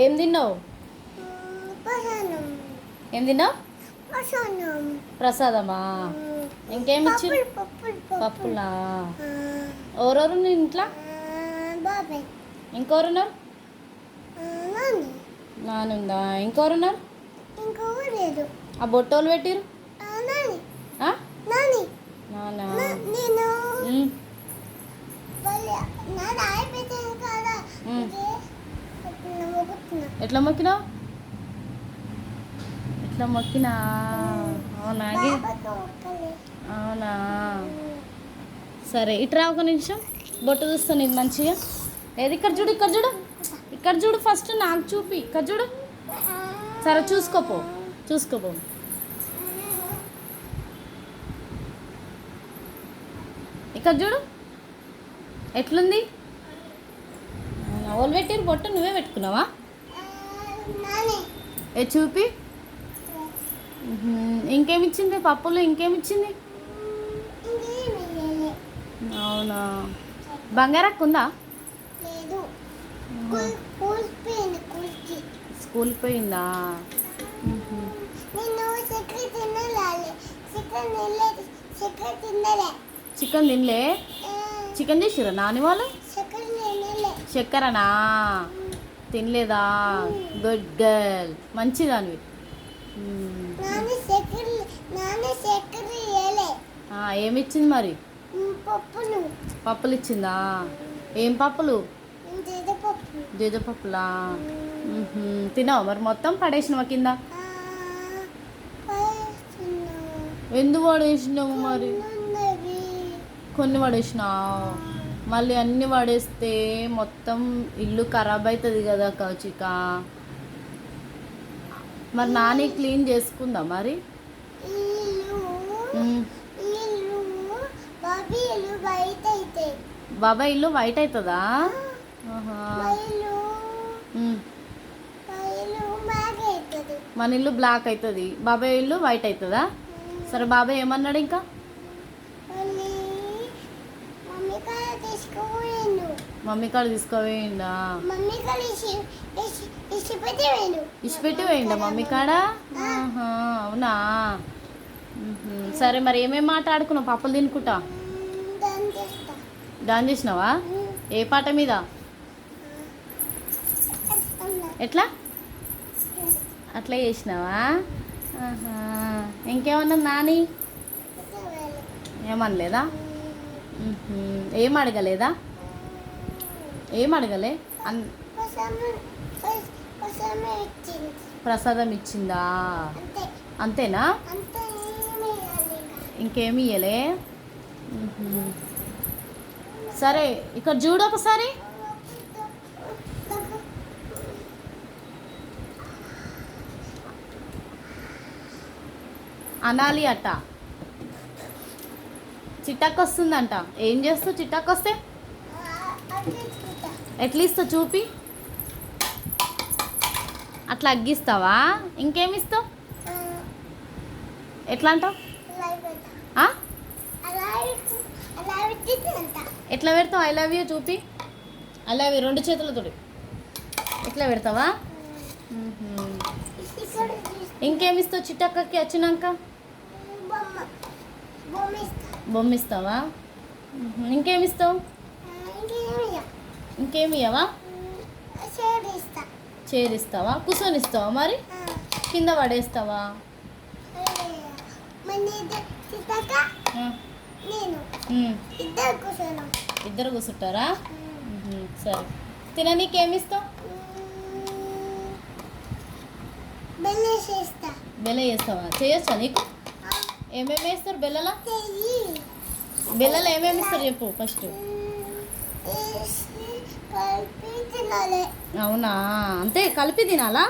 ఏం తిన్నావు? ఏం తిన్నావు? ప్రసాదమా? ఇంకేమి ఇచ్చి? పప్పులా? ఎవరెవరు నీ ఇంట్లో? ఇంకెవరున్నారు? నానుందా? ఇంకెవరున్నారు? ఆ బొట్టోలు పెట్టిరు నానా? ఎట్లా మొక్కినావు? ఎట్లా మొక్కినా? అవునా? అవునా? సరే ఇట్రా ఒక నిమిషం, బొట్టు చూస్తాను ఇది మంచిగా. ఏది? ఇక్కడ చూడు, ఇక్కడ చూడు, ఇక్కడ చూడు, ఫస్ట్ నాకు చూపి, ఇక్కడ చూడు. సరే చూసుకోపో, చూసుకోపో. ఇక్కడ చూడు ఎట్లుంది. వాళ్ళు పెట్టిరు బొట్టు, నువ్వే పెట్టుకున్నావా? ఏ చూపి. ఇంకేమిచ్చింది పప్పులు? ఇంకేమిచ్చింది? అవునా? బంగారక్క ఉందా? స్కూల్ పోయిందా? చికెన్ తినలే? చికెన్ చేసిరా నాని వాళ్ళు? చక్కెరనా? తినలేదా? Good girl, మంచిదానివి. ఏమిచ్చింది మరి? పప్పులు ఇచ్చిందా? ఏం పప్పులు? జేజపప్పులా? తినావు మరి మొత్తం? పడేసినవా కింద? ఎందుకు పడేసినావు మరి? కొన్ని పడేసినావు. మళ్ళీ అన్నీ పడేస్తే మొత్తం ఇల్లు ఖరాబ్ అవుతుంది కదా కౌచిక. మరి నాని క్లీన్ చేసుకుందా మరి? బాబాయ్ ఇల్లు వైట్ అవుతుందా? మన ఇల్లు బ్లాక్ అవుతుంది, బాబాయ్ ఇల్లు వైట్ అవుతుందా? సరే బాబాయ్ ఏమన్నాడు ఇంకా? మమ్మీ కాడ తీసుకోవేయండా? ఇచ్చిపెట్టి వేయండా మమ్మీ కాడ? అవునా? సరే మరి ఏమేమి మాట ఆడుకున్నావు పప్పులు తినుకుంటా? డాన్స్ చేసినావా? ఏ పాట మీద? ఎట్లా అట్లా చేసినావా? ఇంకేమన్నా నాని? ఏమనలేదా? ఏం అడగలేదా? ఏం అడగలే? ప్రసాదం ఇచ్చిందా? అంతేనా? ఇంకేమి ఇయ్యలే? సరే ఇక్కడ చూడు ఒకసారి. అనాలి అట్ట. చిట్టక్క వస్తుందంట. ఏం చేస్తావు చిట్టక్క వస్తే? ఎట్లా ఇస్తావు చూపి. అట్లా అగ్గిస్తావా? ఇంకేమిస్తావు? ఎట్లా అంటావు? ఎట్లా పెడతావు? ఐ లవ్ యూ చూపి. ఐ లవ్ యూ రెండు చేతులతో ఎట్లా పెడతావా? ఇంకేమిస్తావు చిట్టక్కకి వచ్చినాక? బొమ్మ ఇస్తావా? ఇంకేమిస్తావు? ఇంకేమి ఇవ్వవా? చేరిస్తావా? కూర్చొని ఇస్తావా మరి? కింద పడేస్తావా? ఇద్దరు కూర్చుంటారా? సరే తిననీకేమిస్తావు? బెల్ల చేస్తావా? చేయొచ్చా నీకు? ఏమేమి వేస్తారు బెల్లలో? బెల్లలో ఏమేమి ఇస్తారు చెప్పు ఫస్ట్. అవునా? అంతే కలిపి తినాలా?